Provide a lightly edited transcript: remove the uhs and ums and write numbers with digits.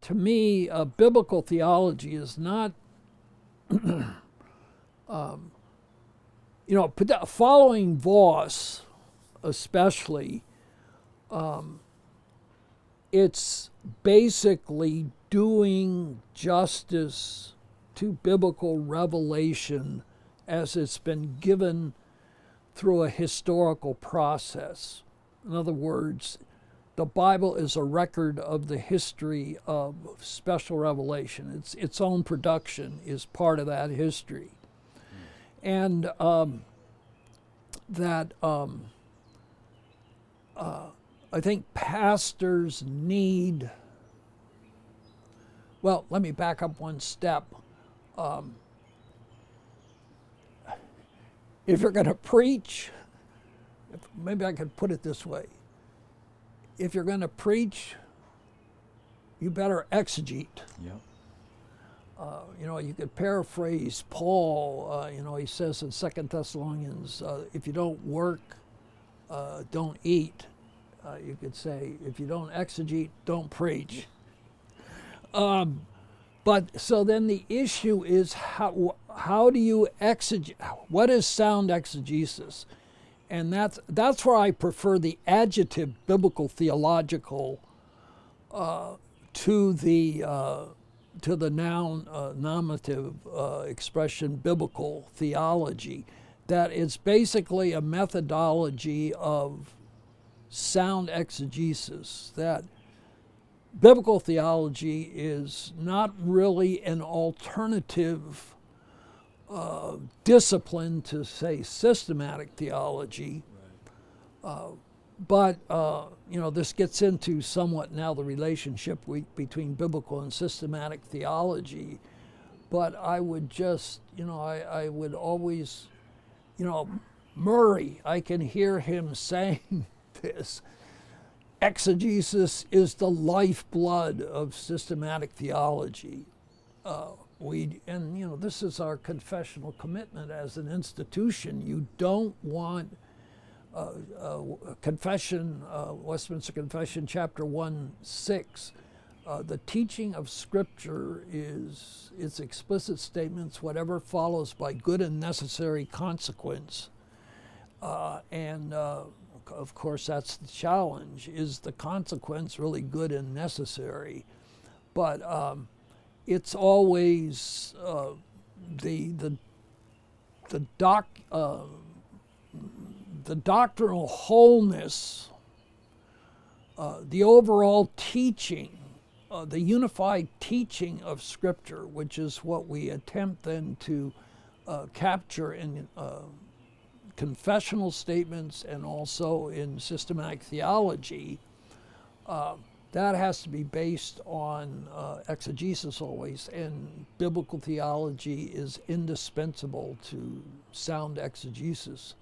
to me, biblical theology is not, following Vos especially, it's basically doing justice to biblical revelation as it's been given through a historical process. In other words, the Bible is a record of the history of special revelation. Its own production is part of that history. And I think pastors need, well, let me back up one step. If you're going to preach, maybe I could put it this way. If you're going to preach, you better exegete. Yep. You could paraphrase Paul. He says in 2 Thessalonians, if you don't work, don't eat. You could say, if you don't exegete, don't preach. But so then the issue is how do you exegete? What is sound exegesis? And that's where I prefer the adjective biblical-theological to the noun nominative expression biblical theology. That it's basically a methodology of sound exegesis. That biblical theology is not really an alternative discipline to, say, systematic theology. Right. But this gets into somewhat now the relationship between biblical and systematic theology. But I would just, I would always, Murray, I can hear him saying this. Exegesis is the lifeblood of systematic theology. This is our confessional commitment as an institution. You don't want confession, Westminster Confession, chapter 1:6. The teaching of Scripture is its explicit statements, whatever follows by good and necessary consequence. Of course, that's the challenge. Is the consequence really good and necessary? But it's always the doctrinal wholeness, the overall teaching, the unified teaching of Scripture, which is what we attempt then to capture in confessional statements and also in systematic theology. That has to be based on exegesis always, and biblical theology is indispensable to sound exegesis.